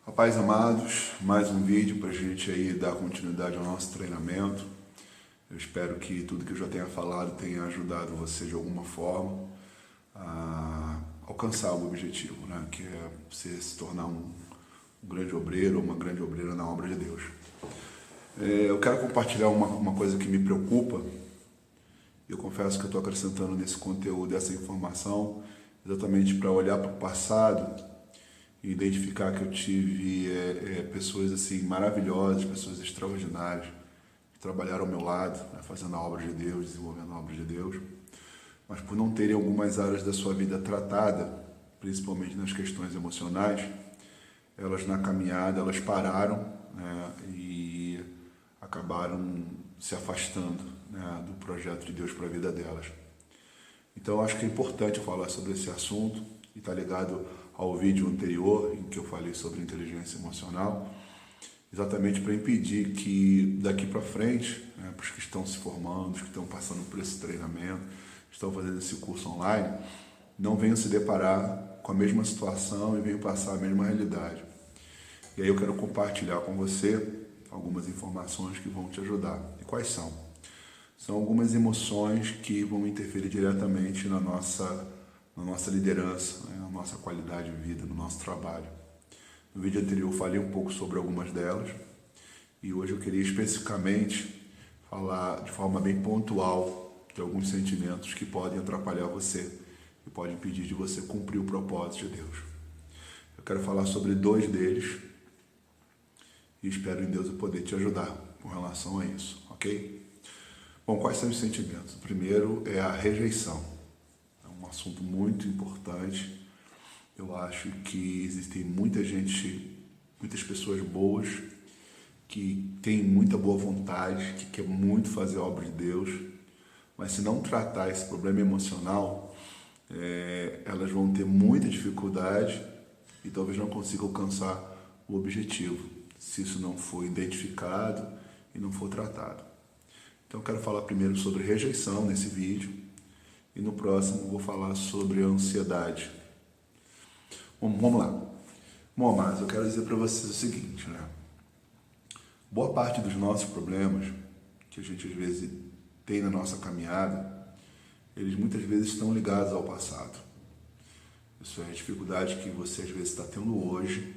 Rapaz amados, mais um vídeo para a gente aí dar continuidade ao nosso treinamento. Eu espero que tudo que eu já tenha falado tenha ajudado você de alguma forma a alcançar o objetivo, né? Que é você se tornar um grande obreiro ou uma grande obreira na obra de Deus. Eu quero compartilhar uma coisa que me preocupa. Eu confesso que eu estou acrescentando nesse conteúdo essa informação exatamente para olhar para o passado e identificar que eu tive pessoas assim maravilhosas, pessoas extraordinárias que trabalharam ao meu lado, né, fazendo a obra de Deus, desenvolvendo a obra de Deus, mas por não terem algumas áreas da sua vida tratada, principalmente nas questões emocionais, elas na caminhada elas pararam, né, e acabaram se afastando, né, do projeto de Deus para a vida delas. Então acho que é importante falar sobre esse assunto e está ligado ao vídeo anterior em que eu falei sobre inteligência emocional, exatamente para impedir que daqui para frente, né, para os que estão se formando, os que estão passando por esse treinamento, estão fazendo esse curso online, não venham se deparar com a mesma situação e venham passar a mesma realidade. E aí eu quero compartilhar com você algumas informações que vão te ajudar. E quais são? São algumas emoções que vão interferir diretamente na nossa liderança, né, na nossa qualidade de vida, no nosso trabalho. No vídeo anterior eu falei um pouco sobre algumas delas e hoje eu queria especificamente falar de forma bem pontual de alguns sentimentos que podem atrapalhar você e podem impedir de você cumprir o propósito de Deus. Eu quero falar sobre 2 deles e espero em Deus eu poder te ajudar com relação a isso, ok? Bom, quais são os sentimentos? O primeiro é a rejeição. É um assunto muito importante. Eu acho que existem muitas pessoas boas, que têm muita boa vontade, que querem muito fazer a obra de Deus, mas se não tratar esse problema emocional, elas vão ter muita dificuldade e talvez não consigam alcançar o objetivo, se isso não for identificado e não for tratado. Então eu quero falar primeiro sobre rejeição nesse vídeo e no próximo eu vou falar sobre a ansiedade. Bom, vamos lá. Bom, mas eu quero dizer para vocês o seguinte, né? Boa parte dos nossos problemas que a gente às vezes tem na nossa caminhada, eles muitas vezes estão ligados ao passado. Isso é a dificuldade que você às vezes está tendo hoje,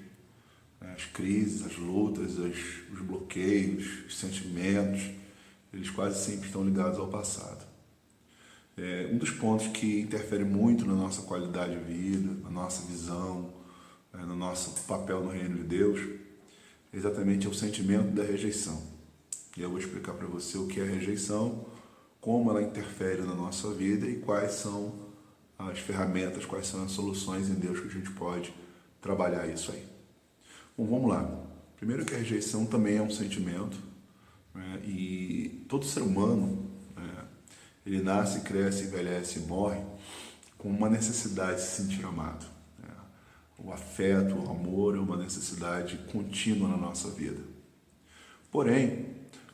né? As crises, as lutas, os bloqueios, os sentimentos, eles quase sempre estão ligados ao passado. Um dos pontos que interfere muito na nossa qualidade de vida, na nossa visão, no nosso papel no reino de Deus, exatamente é o sentimento da rejeição. E eu vou explicar para você o que é a rejeição, como ela interfere na nossa vida e quais são as ferramentas, quais são as soluções em Deus que a gente pode trabalhar isso aí. Bom, vamos lá. Primeiro que a rejeição também é um sentimento, né? E todo ser humano, né, ele nasce, cresce, envelhece e morre com uma necessidade de se sentir amado. Né? O afeto, o amor é uma necessidade contínua na nossa vida. Porém,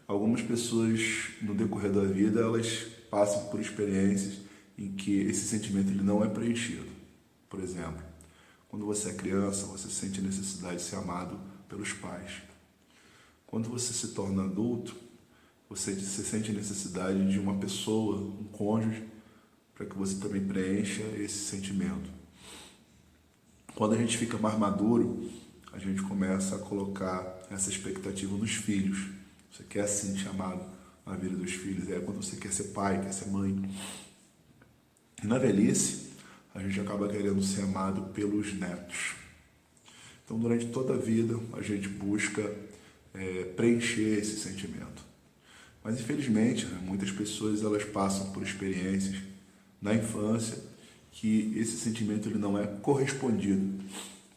algumas pessoas no decorrer da vida, elas passam por experiências em que esse sentimento ele não é preenchido. Por exemplo, quando você é criança, você sente a necessidade de ser amado pelos pais. Quando você se torna adulto, você sente a necessidade de uma pessoa, um cônjuge, para que você também preencha esse sentimento. Quando a gente fica mais maduro, a gente começa a colocar essa expectativa nos filhos. Você quer se sentir amado na vida dos filhos, é quando você quer ser pai, quer ser mãe. E na velhice, a gente acaba querendo ser amado pelos netos. Então, durante toda a vida, a gente busca preencher esse sentimento. Mas, infelizmente, né, muitas pessoas elas passam por experiências na infância que esse sentimento ele não é correspondido.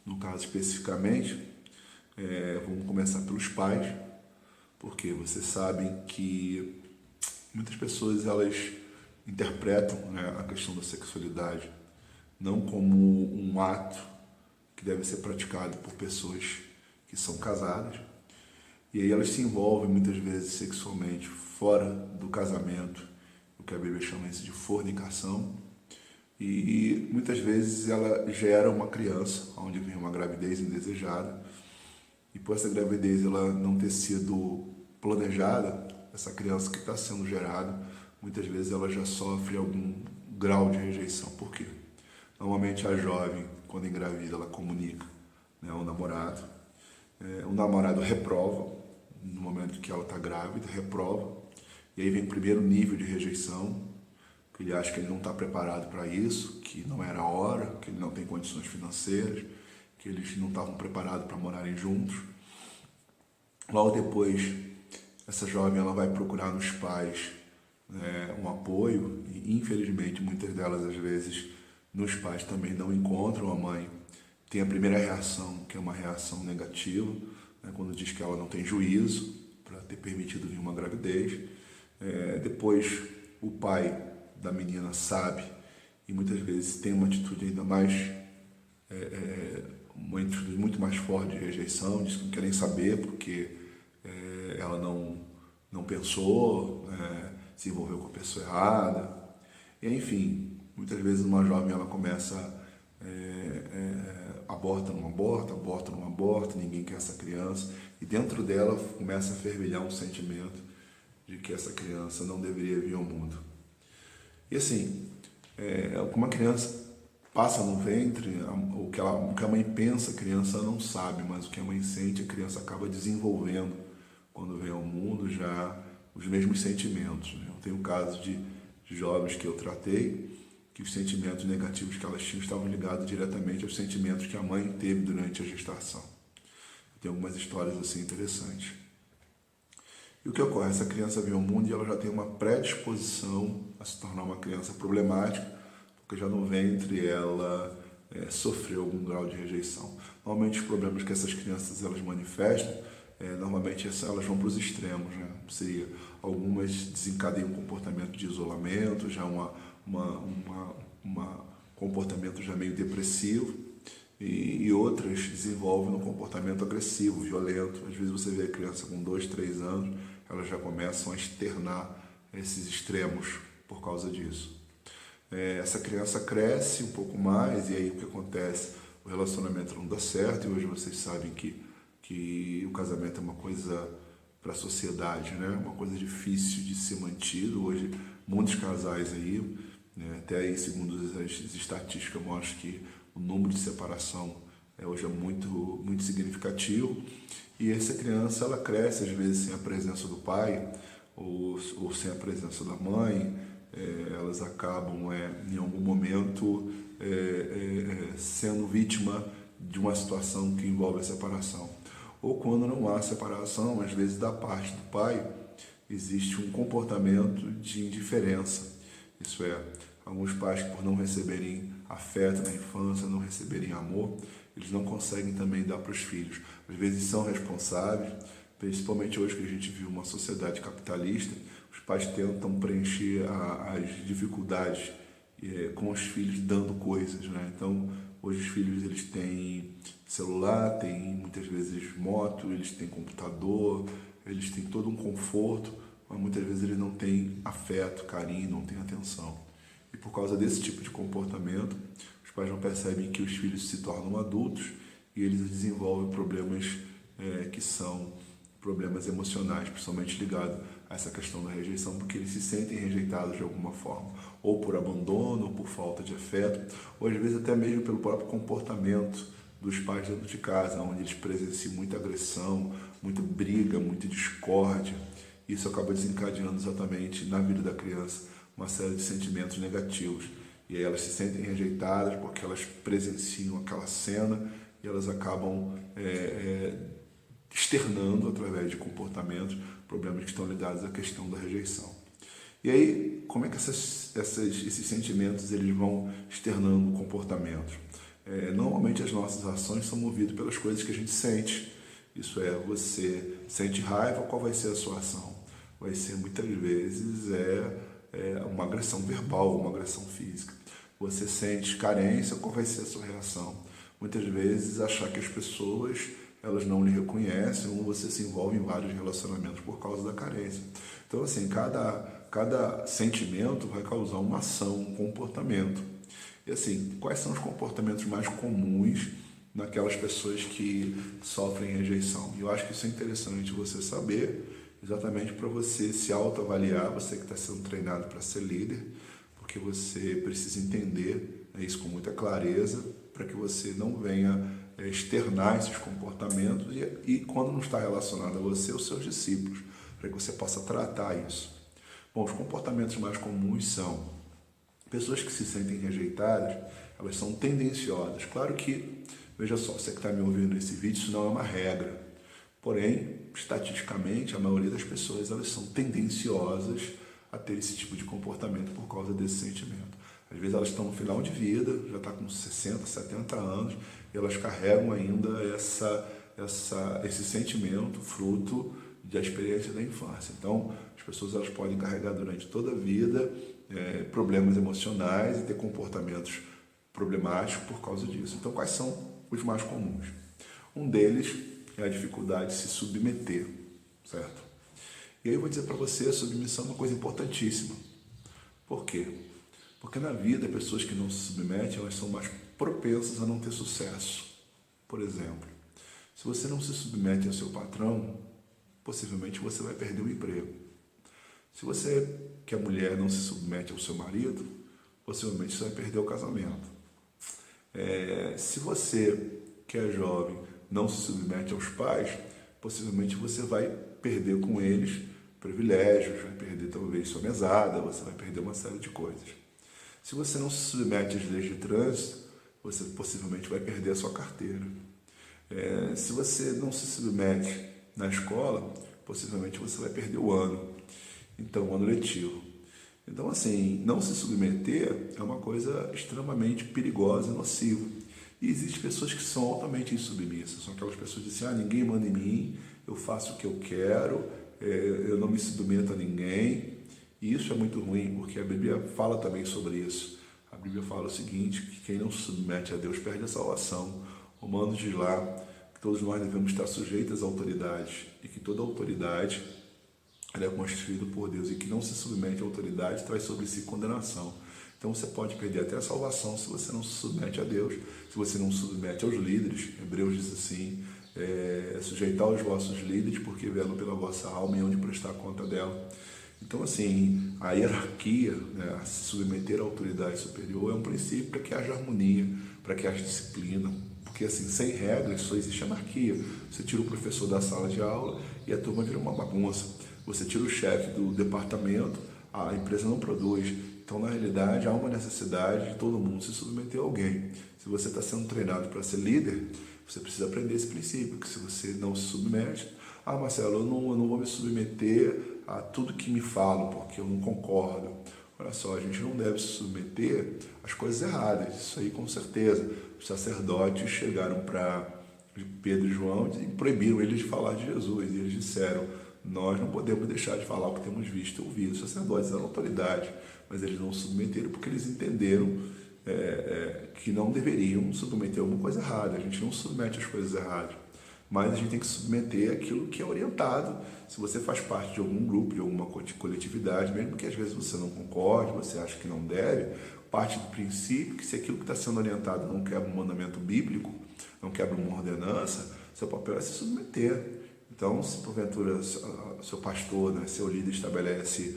No caso, especificamente, vamos começar pelos pais, porque vocês sabem que muitas pessoas elas interpretam, né, a questão da sexualidade não como um ato que deve ser praticado por pessoas que são casadas, e aí elas se envolvem muitas vezes sexualmente fora do casamento, o que a Bíblia chama isso de fornicação, e muitas vezes ela gera uma criança, onde vem uma gravidez indesejada, e por essa gravidez ela não ter sido planejada, essa criança que está sendo gerada, muitas vezes ela já sofre algum grau de rejeição. Por quê? Normalmente a jovem, quando engravida, ela comunica, né, ao namorado. O namorado reprova, no momento que ela está grávida, reprova. E aí vem o primeiro nível de rejeição, que ele acha que ele não está preparado para isso, que não era a hora, que ele não tem condições financeiras, que eles não estavam preparados para morarem juntos. Logo depois, essa jovem ela vai procurar nos pais, né, um apoio, e infelizmente muitas delas às vezes nos pais também não encontram a mãe. Tem a primeira reação, que é uma reação negativa, né, quando diz que ela não tem juízo para ter permitido nenhuma gravidez. Depois o pai da menina sabe e muitas vezes tem uma atitude ainda mais, uma atitude muito mais forte de rejeição, diz que não quer nem saber porque ela não pensou, se envolveu com a pessoa errada. E enfim, muitas vezes uma jovem ela começa aborta, não aborta, ninguém quer essa criança, e dentro dela começa a fervilhar um sentimento de que essa criança não deveria vir ao mundo. E assim, uma criança passa no ventre, o que a mãe pensa, a criança não sabe, mas o que a mãe sente, a criança acaba desenvolvendo quando vem ao mundo já os mesmos sentimentos. Eu tenho casos de jovens que eu tratei, que os sentimentos negativos que elas tinham estavam ligados diretamente aos sentimentos que a mãe teve durante a gestação. Tem algumas histórias assim interessantes. E o que ocorre? Essa criança vem ao mundo e ela já tem uma predisposição a se tornar uma criança problemática, porque já no ventre ela sofreu algum grau de rejeição. Normalmente os problemas que essas crianças elas manifestam, normalmente elas vão para os extremos, né? Seria, algumas desencadeiam um comportamento de isolamento, já um comportamento já meio depressivo, e outras desenvolvem um comportamento agressivo, violento. Às vezes você vê a criança com 2, 3 anos, elas já começam a externar esses extremos por causa disso. Essa criança cresce um pouco mais, e aí o que acontece? O relacionamento não dá certo, e hoje vocês sabem que o casamento é uma coisa para a sociedade, né? Uma coisa difícil de ser mantido. Hoje, muitos casais aí, né, até aí, segundo as estatísticas, mostram que o número de separação hoje é muito significativo. E essa criança, ela cresce, às vezes, sem a presença do pai ou sem a presença da mãe. Elas acabam, em algum momento, sendo vítima de uma situação que envolve a separação. Ou quando não há separação, às vezes da parte do pai, existe um comportamento de indiferença. Isso é, alguns pais que por não receberem afeto na infância, não receberem amor, eles não conseguem também dar para os filhos. Às vezes são responsáveis, principalmente hoje que a gente vive uma sociedade capitalista, os pais tentam preencher as dificuldades com os filhos dando coisas, né? Então, hoje os filhos eles têm celular, têm muitas vezes moto, eles têm computador, eles têm todo um conforto, mas muitas vezes eles não têm afeto, carinho, não têm atenção. E por causa desse tipo de comportamento, os pais não percebem que os filhos se tornam adultos e eles desenvolvem problemas que são problemas emocionais, principalmente ligados a essa questão da rejeição, porque eles se sentem rejeitados de alguma forma, ou por abandono, ou por falta de afeto, ou às vezes até mesmo pelo próprio comportamento dos pais dentro de casa, onde eles presenciam muita agressão, muita briga, muita discórdia. Isso acaba desencadeando exatamente na vida da criança uma série de sentimentos negativos. E aí elas se sentem rejeitadas porque elas presenciam aquela cena e elas acabam externando através de comportamentos problemas que estão ligados à questão da rejeição. E aí, como é que esses sentimentos eles vão externando comportamentos? Normalmente as nossas ações são movidas pelas coisas que a gente sente. Isso é, você sente raiva, qual vai ser a sua ação? Vai ser muitas vezes uma agressão verbal, uma agressão física. Você sente carência, qual vai ser a sua reação? Muitas vezes achar que as pessoas elas não lhe reconhecem, ou você se envolve em vários relacionamentos por causa da carência. Então, assim, cada sentimento vai causar uma ação, um comportamento. E assim, quais são os comportamentos mais comuns naquelas pessoas que sofrem rejeição. E eu acho que isso é interessante você saber, exatamente para você se autoavaliar, você que está sendo treinado para ser líder, porque você precisa entender isso com muita clareza, para que você não venha externar esses comportamentos e quando não está relacionado a você, os seus discípulos, para que você possa tratar isso. Bom, os comportamentos mais comuns são pessoas que se sentem rejeitadas, elas são tendenciosas. Claro que, veja só, você que está me ouvindo nesse vídeo, isso não é uma regra. Porém, estatisticamente, a maioria das pessoas elas são tendenciosas a ter esse tipo de comportamento por causa desse sentimento. Às vezes elas estão no final de vida, já está com 60, 70 anos, e elas carregam ainda esse sentimento fruto da experiência da infância. Então, as pessoas elas podem carregar durante toda a vida problemas emocionais e ter comportamentos problemáticos por causa disso. Então, quais são os mais comuns? Um deles é a dificuldade de se submeter, certo? E aí eu vou dizer para você, a submissão é uma coisa importantíssima. Por quê? Porque na vida, pessoas que não se submetem, elas são mais propensas a não ter sucesso. Por exemplo, se você não se submete ao seu patrão, possivelmente você vai perder o emprego. Se você, que é mulher, não se submete ao seu marido, possivelmente você vai perder o casamento. Se você, que é jovem, não se submete aos pais, possivelmente você vai perder com eles privilégios, vai perder talvez sua mesada, você vai perder uma série de coisas. Se você não se submete às leis de trânsito, você possivelmente vai perder a sua carteira. Se você não se submete na escola, possivelmente você vai perder o ano, então o ano letivo. Então, assim, não se submeter é uma coisa extremamente perigosa e nociva. E existem pessoas que são altamente insubmissas, são aquelas pessoas que dizem, ninguém manda em mim, eu faço o que eu quero, eu não me submeto a ninguém. E isso é muito ruim, porque a Bíblia fala também sobre isso. A Bíblia fala o seguinte, que quem não se submete a Deus perde a salvação. Romanos diz lá que todos nós devemos estar sujeitos às autoridades e que toda autoridade ela é constituída por Deus e que não se submete à autoridade traz sobre si condenação. Então você pode perder até a salvação se você não se submete a Deus, se você não se submete aos líderes. Hebreus diz assim, sujeitar os vossos líderes porque velam pela vossa alma e hão de prestar conta dela. Então, assim, a hierarquia, né, se submeter à autoridade superior é um princípio para que haja harmonia, para que haja disciplina, porque, assim, sem regras só existe anarquia. Você tira o professor da sala de aula e a turma vira uma bagunça. Você tira o chefe do departamento, a empresa não produz. Então, na realidade, há uma necessidade de todo mundo se submeter a alguém. Se você está sendo treinado para ser líder, você precisa aprender esse princípio, que se você não se submete, Marcelo, eu não vou me submeter a tudo que me falam, porque eu não concordo. Olha só, a gente não deve se submeter às coisas erradas, isso aí com certeza. Os sacerdotes chegaram para Pedro e João e proibiram eles de falar de Jesus, e eles disseram, nós não podemos deixar de falar o que temos visto e ouvido. Os sacerdotes eram autoridade, mas eles não se submeteram porque eles entenderam que não deveriam submeter a alguma coisa errada. A gente não submete às coisas erradas, mas a gente tem que submeter aquilo que é orientado. Se você faz parte de algum grupo, de alguma coletividade, mesmo que às vezes você não concorde, você acha que não deve, parte do princípio que se aquilo que está sendo orientado não quebra um mandamento bíblico, não quebra uma ordenança, seu papel é se submeter. Então, se porventura seu pastor, né, seu líder estabelece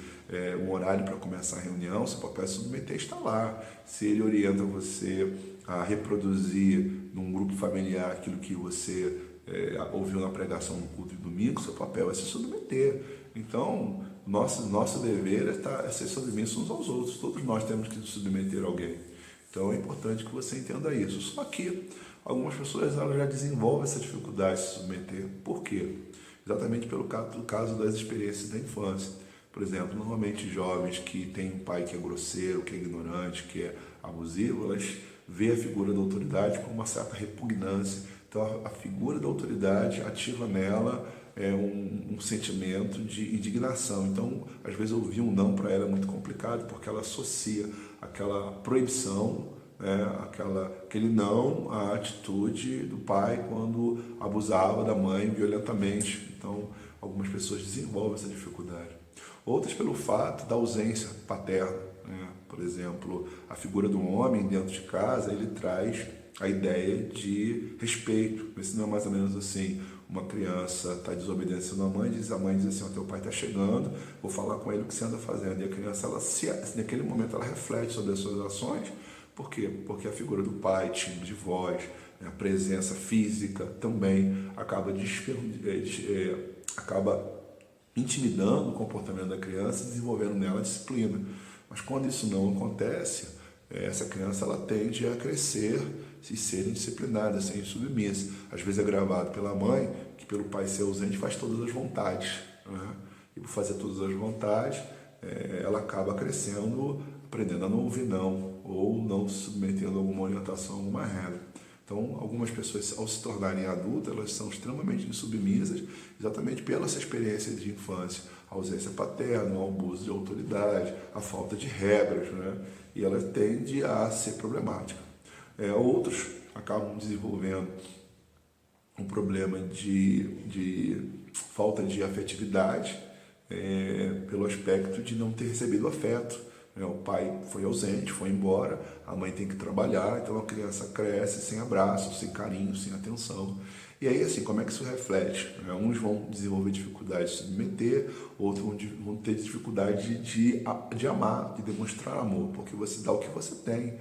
um horário para começar a reunião, seu papel é submeter e estar lá. Se ele orienta você a reproduzir num grupo familiar aquilo que você ouviu na pregação no culto de domingo, seu papel é se submeter. Então, nosso dever é ser submissos uns aos outros. Todos nós temos que nos submeter a alguém. Então, é importante que você entenda isso. Só que algumas pessoas elas já desenvolvem essa dificuldade de se submeter. Por quê? Exatamente pelo caso das experiências da infância. Por exemplo, normalmente jovens que têm um pai que é grosseiro, que é ignorante, que é abusivo, elas veem a figura da autoridade com uma certa repugnância. Então, a figura da autoridade ativa nela um sentimento de indignação. Então, às vezes, ouvir um não para ela é muito complicado, porque ela associa aquela proibição, aquele não à atitude do pai quando abusava da mãe violentamente. Então, algumas pessoas desenvolvem essa dificuldade. Outras pelo fato da ausência paterna. Por exemplo, a figura do homem dentro de casa, ele traz a ideia de respeito. Esse não é mais ou menos assim, uma criança está desobedecendo a mãe diz assim, o teu pai está chegando, vou falar com ele o que você anda fazendo. E a criança, naquele momento, ela reflete sobre as suas ações. Por quê? Porque a figura do pai, timbre de voz, a presença física também acaba intimidando o comportamento da criança, desenvolvendo nela a disciplina. Mas quando isso não acontece, essa criança ela tende a crescer e ser indisciplinada, ser submissa. Às vezes é gravado pela mãe, que pelo pai ser ausente faz todas as vontades, né? E por fazer todas as vontades, ela acaba crescendo, aprendendo a não ouvir não, ou não se submetendo a alguma orientação, a alguma regra. Então, algumas pessoas, ao se tornarem adultas, elas são extremamente insubmissas, exatamente pela essa experiência de infância, a ausência paterna, o abuso de autoridade, a falta de regras, né? E ela tende a ser problemática. Outros acabam desenvolvendo um problema de falta de afetividade, pelo aspecto de não ter recebido afeto. O pai foi ausente, foi embora, a mãe tem que trabalhar, então a criança cresce sem abraço, sem carinho, sem atenção. E aí, assim, como é que isso reflete? Uns vão desenvolver dificuldade de se submeter, outros vão ter dificuldade de amar, de demonstrar amor, porque você dá o que você tem.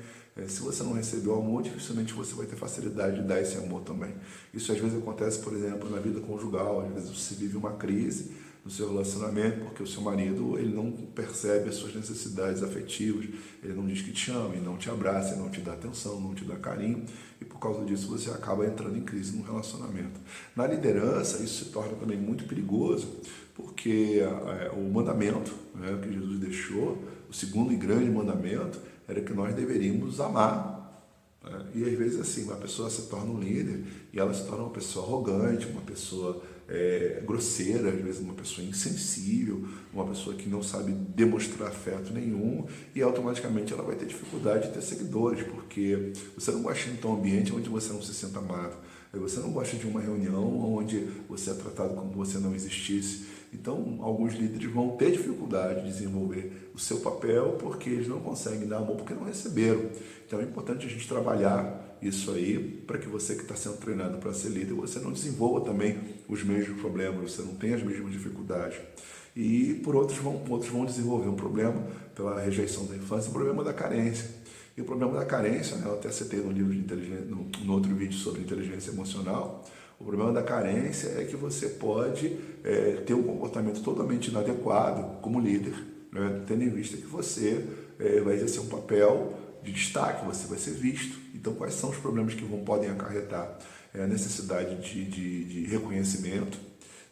Se você não recebeu amor, dificilmente você vai ter facilidade de dar esse amor também. Isso às vezes acontece, por exemplo, na vida conjugal. Às vezes você vive uma crise no seu relacionamento porque o seu marido ele não percebe as suas necessidades afetivas, ele não diz que te ama, ele não te abraça, ele não te dá atenção, não te dá carinho, e por causa disso você acaba entrando em crise no relacionamento. Na liderança, isso se torna também muito perigoso, porque o mandamento, né, que Jesus deixou, o segundo e grande mandamento, era que nós deveríamos amar. E às vezes assim, uma pessoa se torna um líder e ela se torna uma pessoa arrogante, uma pessoa grosseira, às vezes uma pessoa insensível, uma pessoa que não sabe demonstrar afeto nenhum, e automaticamente ela vai ter dificuldade de ter seguidores, porque você não gosta de um ambiente onde você não se senta amado, você não gosta de uma reunião onde você é tratado como se você não existisse. Então, alguns líderes vão ter dificuldade de desenvolver o seu papel porque eles não conseguem dar amor porque não receberam. Então, é importante a gente trabalhar isso aí para que você que está sendo treinado para ser líder, você não desenvolva também os mesmos problemas, você não tenha as mesmas dificuldades. E por outros vão desenvolver um problema pela rejeição da infância, o problema da carência. E o problema da carência, né, eu até citei no livro de inteligência, no outro vídeo sobre inteligência emocional. O problema da carência é que você pode ter um comportamento totalmente inadequado como líder, né, tendo em vista que você vai exercer um papel de destaque, você vai ser visto. Então, quais são os problemas que podem acarretar? A necessidade de reconhecimento,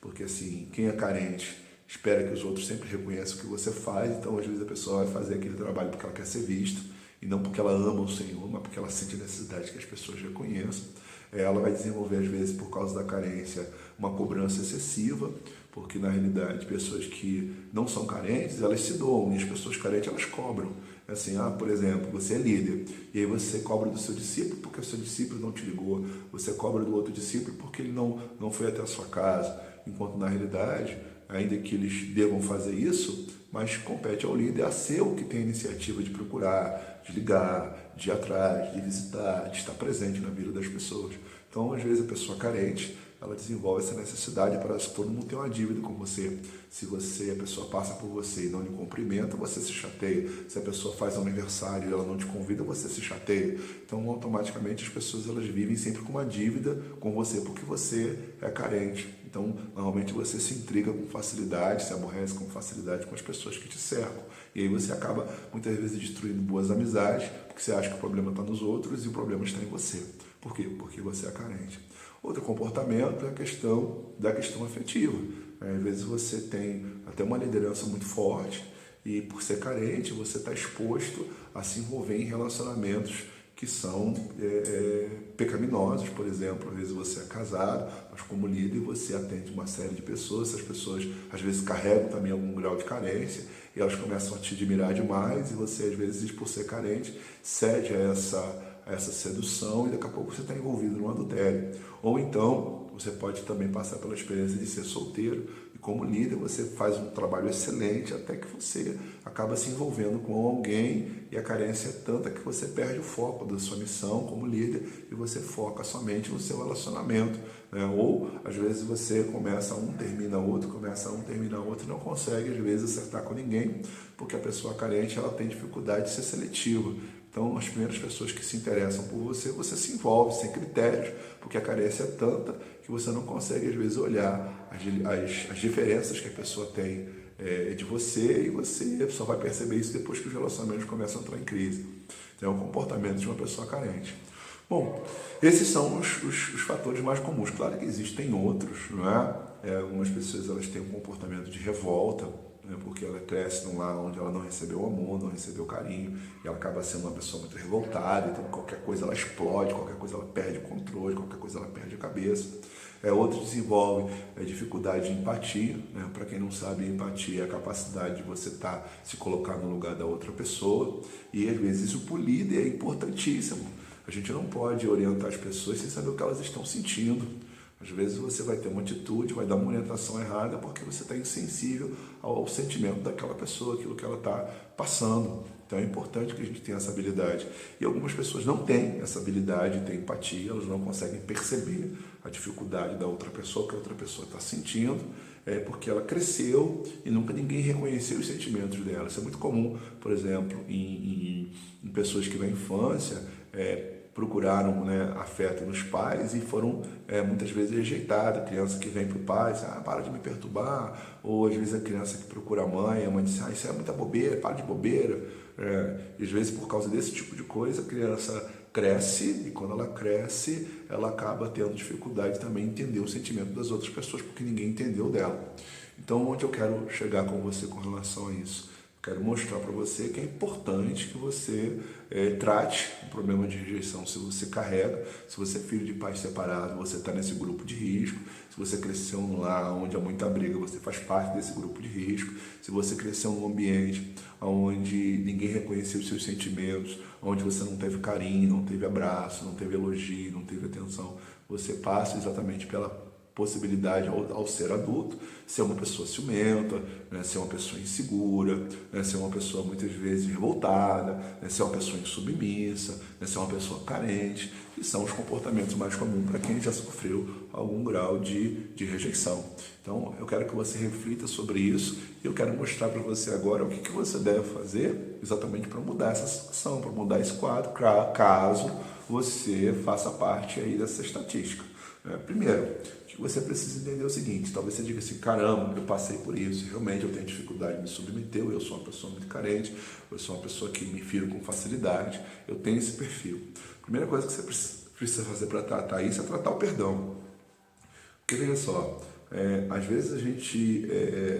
porque assim, quem é carente espera que os outros sempre reconheçam o que você faz, então às vezes a pessoa vai fazer aquele trabalho porque ela quer ser vista, e não porque ela ama o Senhor, mas porque ela sente a necessidade que as pessoas reconheçam. Ela vai desenvolver, às vezes, por causa da carência, uma cobrança excessiva, porque, na realidade, pessoas que não são carentes, elas se doam, e as pessoas carentes, elas cobram. Assim, por exemplo, você é líder, e aí você cobra do seu discípulo porque o seu discípulo não te ligou, você cobra do outro discípulo porque ele não foi até a sua casa, enquanto, na realidade, ainda que eles devam fazer isso, mas compete ao líder a ser o que tem a iniciativa de procurar, de ligar, de ir atrás, de visitar, de estar presente na vida das pessoas. Então, às vezes, a pessoa carente, ela desenvolve essa necessidade, parece que todo mundo tem uma dívida com você. Se a pessoa passa por você e não lhe cumprimenta, você se chateia. Se a pessoa faz um aniversário e ela não te convida, você se chateia. Então, automaticamente, as pessoas elas vivem sempre com uma dívida com você, porque você é carente. Então, normalmente você se intriga com facilidade, se aborrece com facilidade com as pessoas que te cercam. E aí você acaba, muitas vezes, destruindo boas amizades, porque você acha que o problema está nos outros e o problema está em você. Por quê? Porque você é carente. Outro comportamento é a questão afetiva. Às vezes você tem até uma liderança muito forte e, por ser carente, você está exposto a se envolver em relacionamentos que são pecaminosos. Por exemplo, às vezes você é casado, mas como líder você atende uma série de pessoas, essas pessoas às vezes carregam também algum grau de carência e elas começam a te admirar demais e você às vezes, por ser carente, cede a a essa sedução e daqui a pouco você está envolvido num adultério. Ou então, você pode também passar pela experiência de ser solteiro e como líder você faz um trabalho excelente até que você acaba se envolvendo com alguém e a carência é tanta que você perde o foco da sua missão como líder e você foca somente no seu relacionamento, né? Ou às vezes você começa um, termina outro, começa um, termina outro e não consegue às vezes acertar com ninguém porque a pessoa carente ela tem dificuldade de ser seletiva. Então, as primeiras pessoas que se interessam por você, você se envolve sem critérios, porque a carência é tanta que você não consegue, às vezes, olhar as diferenças que a pessoa tem de você e você só vai perceber isso depois que os relacionamentos começam a entrar em crise. Então, é o comportamento de uma pessoa carente. Bom, esses são os fatores mais comuns. Claro que existem outros, não é? Algumas pessoas elas têm um comportamento de revolta, porque ela cresce num lar onde ela não recebeu amor, não recebeu carinho, e ela acaba sendo uma pessoa muito revoltada, então qualquer coisa ela explode, qualquer coisa ela perde o controle, qualquer coisa ela perde a cabeça. Outros desenvolvem dificuldade de empatia, né? Para quem não sabe, empatia é a capacidade de você se colocar no lugar da outra pessoa, e às vezes isso para o líder é importantíssimo. A gente não pode orientar as pessoas sem saber o que elas estão sentindo. Às vezes você vai ter uma atitude, vai dar uma orientação errada porque você está insensível ao sentimento daquela pessoa, aquilo que ela está passando. Então é importante que a gente tenha essa habilidade. E algumas pessoas não têm essa habilidade, têm empatia, elas não conseguem perceber a dificuldade da outra pessoa, que a outra pessoa está sentindo, porque ela cresceu e nunca ninguém reconheceu os sentimentos dela. Isso é muito comum, por exemplo, em pessoas que na infância procuraram, né, afeto nos pais e foram muitas vezes rejeitadas. Criança que vem para o pai, diz, para de me perturbar, ou às vezes a criança que procura a mãe diz, isso é muita bobeira, para de bobeira. E às vezes por causa desse tipo de coisa a criança cresce e quando ela cresce ela acaba tendo dificuldade também em entender o sentimento das outras pessoas porque ninguém entendeu dela. Então onde eu quero chegar com você com relação a isso? Quero mostrar para você que é importante que você trate o problema de rejeição. Se você carrega, se você é filho de pais separados, você está nesse grupo de risco. Se você cresceu num lar onde há muita briga, você faz parte desse grupo de risco. Se você cresceu num ambiente onde ninguém reconheceu os seus sentimentos, onde você não teve carinho, não teve abraço, não teve elogio, não teve atenção, você passa exatamente pela possibilidade ao ser adulto, ser uma pessoa ciumenta, né, ser uma pessoa insegura, né, ser uma pessoa muitas vezes revoltada, né, ser uma pessoa insubmissa, né, ser uma pessoa carente, que são os comportamentos mais comuns para quem já sofreu algum grau de rejeição. Então, eu quero que você reflita sobre isso e eu quero mostrar para você agora o que você deve fazer exatamente para mudar essa situação, para mudar esse quadro, caso você faça parte aí dessa estatística. Primeiro, que você precisa entender o seguinte, talvez você diga assim, caramba, eu passei por isso, realmente eu tenho dificuldade de me submeter, eu sou uma pessoa muito carente, eu sou uma pessoa que me firo com facilidade, eu tenho esse perfil. A primeira coisa que você precisa fazer para tratar isso é tratar o perdão. Porque veja só, às vezes a gente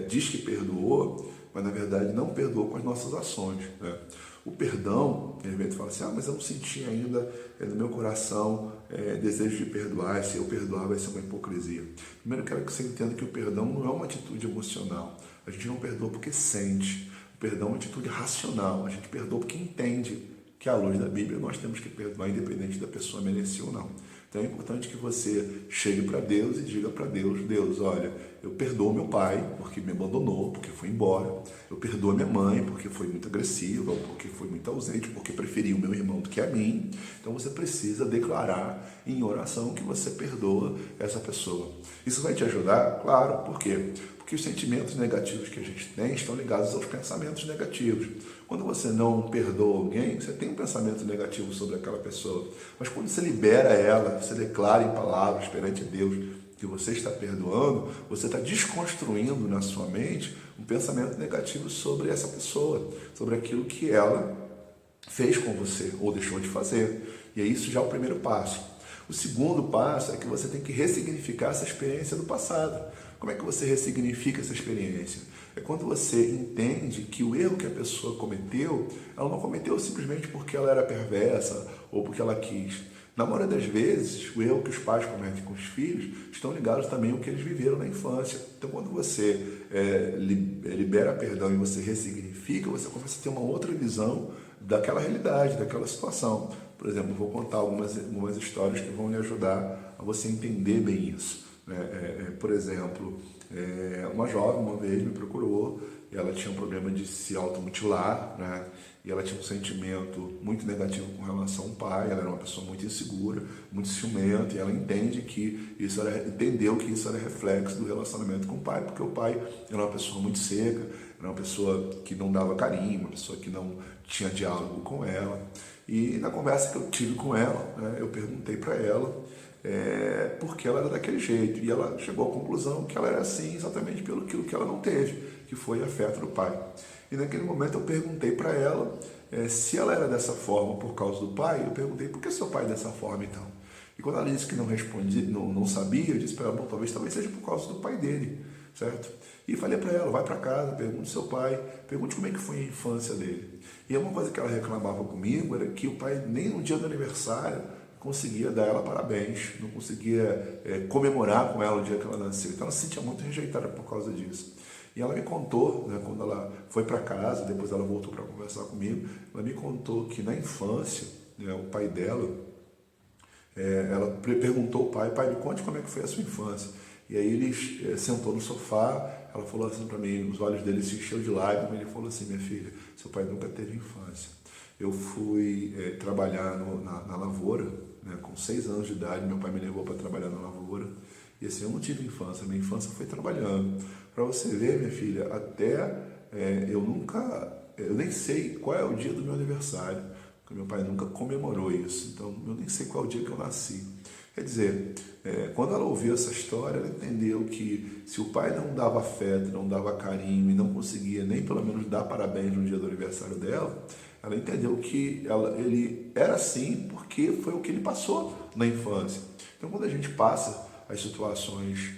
diz que perdoou, mas na verdade não perdoou com as nossas ações, né? O perdão, de repente fala assim, mas eu não senti ainda no meu coração desejo de perdoar, se eu perdoar vai ser uma hipocrisia. Primeiro eu quero que você entenda que o perdão não é uma atitude emocional, a gente não perdoa porque sente, o perdão é uma atitude racional, a gente perdoa porque entende que à luz da Bíblia nós temos que perdoar independente da pessoa merecer ou não. Então é importante que você chegue para Deus e diga para Deus, Deus, olha, eu perdoo meu pai porque me abandonou, porque foi embora. Eu perdoo minha mãe porque foi muito agressiva, porque foi muito ausente, porque preferiu o meu irmão do que a mim. Então você precisa declarar em oração que você perdoa essa pessoa. Isso vai te ajudar? Claro, por quê? Porque os sentimentos negativos que a gente tem estão ligados aos pensamentos negativos. Quando você não perdoa alguém, você tem um pensamento negativo sobre aquela pessoa. Mas quando você libera ela, você declara em palavras perante Deus que você está perdoando, você está desconstruindo na sua mente um pensamento negativo sobre essa pessoa, sobre aquilo que ela fez com você ou deixou de fazer. E isso já é o primeiro passo. O segundo passo é que você tem que ressignificar essa experiência do passado. Como é que você ressignifica essa experiência? É quando você entende que o erro que a pessoa cometeu, ela não cometeu simplesmente porque ela era perversa ou porque ela quis. Na maioria das vezes, o erro que os pais cometem com os filhos estão ligados também ao que eles viveram na infância. Então, quando você libera perdão e você ressignifica, você começa a ter uma outra visão daquela realidade, daquela situação. Por exemplo, eu vou contar algumas histórias que vão lhe ajudar a você entender bem isso. Por exemplo, uma jovem uma vez me procurou e ela tinha um problema de se automutilar, né? E ela tinha um sentimento muito negativo com relação ao pai. Ela era uma pessoa muito insegura, muito ciumenta, e ela entendeu que isso era reflexo do relacionamento com o pai, porque o pai era uma pessoa muito seca, era uma pessoa que não dava carinho, uma pessoa que não tinha diálogo com ela. E na conversa que eu tive com ela, né, eu perguntei para ela por que ela era daquele jeito. E ela chegou à conclusão que ela era assim exatamente pelo que ela não teve, que foi afeto do pai. E naquele momento eu perguntei para ela se ela era dessa forma por causa do pai. Eu perguntei, por que seu pai é dessa forma então? E quando ela disse que não respondia, não sabia, eu disse para ela, bom, talvez seja por causa do pai dele, certo? E falei para ela, vai para casa, pergunte ao seu pai, pergunte como é que foi a infância dele. E uma coisa que ela reclamava comigo era que o pai nem no dia do aniversário conseguia dar ela parabéns, não conseguia comemorar com ela o dia que ela nasceu. Então ela se sentia muito rejeitada por causa disso. E ela me contou, né, quando ela foi para casa, depois ela voltou para conversar comigo, ela me contou que na infância, né, o pai dela, ela perguntou ao pai, me conte como é que foi a sua infância. E aí ele sentou no sofá, ela falou assim para mim, os olhos dele se encheu de lágrimas, ele falou assim, minha filha, seu pai nunca teve infância. Eu fui trabalhar na lavoura, né, com 6 anos de idade, meu pai me levou para trabalhar na lavoura, e assim, eu não tive infância, minha infância foi trabalhando. Para você ver, minha filha, eu nem sei qual é o dia do meu aniversário, porque meu pai nunca comemorou isso, então eu nem sei qual é o dia que eu nasci. Quer dizer, quando ela ouviu essa história, ela entendeu que se o pai não dava afeto, não dava carinho e não conseguia nem pelo menos dar parabéns no dia do aniversário dela, ela entendeu que ele era assim porque foi o que ele passou na infância. Então, quando a gente passa as situações,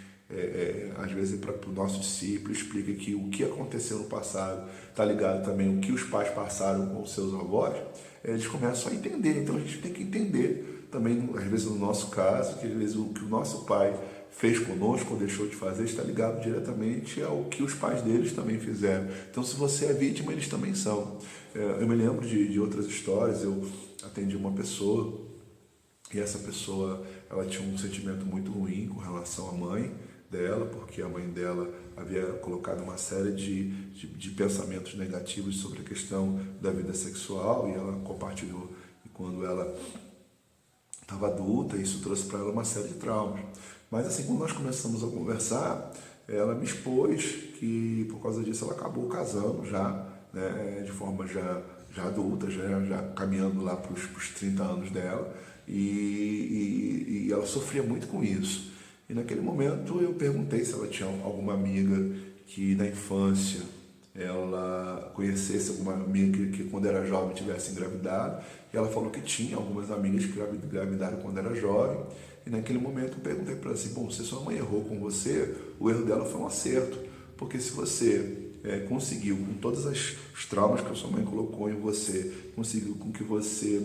às vezes para o nosso discípulo, explica que o que aconteceu no passado está ligado também ao que os pais passaram com os seus avós, eles começam a entender. Então, a gente tem que entender também, às vezes no nosso caso, que às vezes o que o nosso pai fez conosco ou deixou de fazer está ligado diretamente ao que os pais deles também fizeram. Então, se você é vítima, eles também são. Eu me lembro de outras histórias. Eu atendi uma pessoa e essa pessoa ela tinha um sentimento muito ruim com relação à mãe dela, porque a mãe dela havia colocado uma série de pensamentos negativos sobre a questão da vida sexual, e ela compartilhou. E quando ela estava adulta, isso trouxe para ela uma série de traumas. Mas assim, quando nós começamos a conversar, ela me expôs que por causa disso ela acabou casando já, né, de forma já adulta, já caminhando lá para os 30 anos dela, e ela sofria muito com isso. E naquele momento eu perguntei se ela tinha alguma amiga que na infância ela conhecesse alguma amiga que quando era jovem tivesse engravidado, e ela falou que tinha algumas amigas que engravidaram quando era jovem. E naquele momento eu perguntei para ela assim, bom, se sua mãe errou com você, o erro dela foi um acerto, porque se você conseguiu, com todos os traumas que a sua mãe colocou em você, conseguiu com que você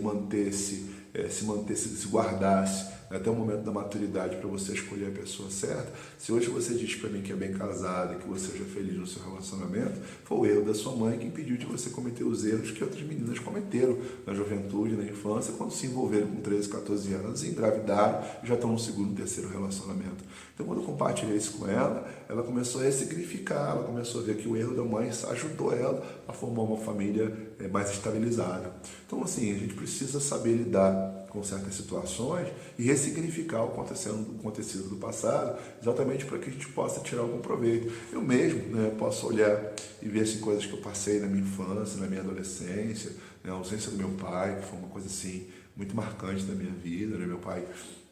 se guardasse até o momento da maturidade para você escolher a pessoa certa. Se hoje você diz para mim que é bem casada e que você seja feliz no seu relacionamento, foi o erro da sua mãe que impediu de você cometer os erros que outras meninas cometeram na juventude, na infância, quando se envolveram com 13, 14 anos e engravidaram e já estão no segundo, terceiro relacionamento. Então, quando eu compartilhei isso com ela, ela começou a ressignificar, ela começou a ver que o erro da mãe ajudou ela a formar uma família mais estabilizada. Então, assim, a gente precisa saber lidar com certas situações e ressignificar o acontecido do passado, exatamente para que a gente possa tirar algum proveito. Eu mesmo, né, posso olhar e ver assim, coisas que eu passei na minha infância, na minha adolescência, né, a ausência do meu pai, que foi uma coisa assim, muito marcante da minha vida. Né? Meu pai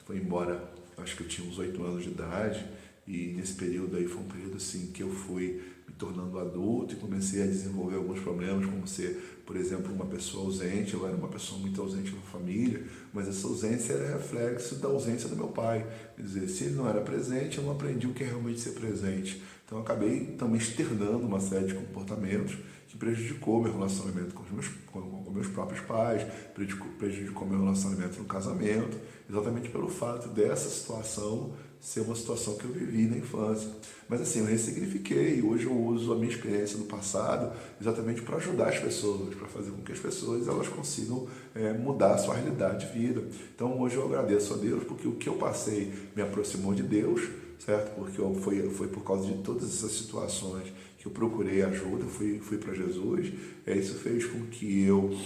foi embora, acho que eu tinha uns 8 anos de idade, e nesse período aí foi um período assim que eu fui me tornando adulto e comecei a desenvolver alguns problemas, como ser, por exemplo, uma pessoa ausente. Eu era uma pessoa muito ausente na família, mas essa ausência era reflexo da ausência do meu pai. Quer dizer, se ele não era presente, eu não aprendi o que é realmente ser presente. Então eu acabei também externando uma série de comportamentos que prejudicou meu relacionamento com meus próprios pais, prejudicou meu relacionamento no casamento, exatamente pelo fato dessa situação ser uma situação que eu vivi na infância. Mas assim, eu ressignifiquei, hoje eu uso a minha experiência do passado exatamente para ajudar as pessoas, para fazer com que as pessoas elas consigam mudar a sua realidade de vida. Então hoje eu agradeço a Deus porque o que eu passei me aproximou de Deus, certo? Porque foi por causa de todas essas situações que eu procurei ajuda, fui para Jesus. Isso fez com que eu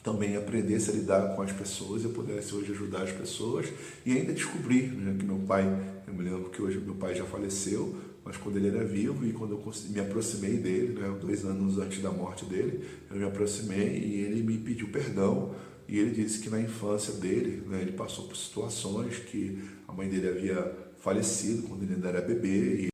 também aprendesse a lidar com as pessoas, eu pudesse hoje ajudar as pessoas e ainda descobrir, né, que meu pai, eu me lembro que hoje meu pai já faleceu, mas quando ele era vivo e quando eu me aproximei dele, né, 2 anos antes da morte dele, eu me aproximei e ele me pediu perdão e ele disse que na infância dele, né, ele passou por situações que a mãe dele havia falecido quando ele ainda era bebê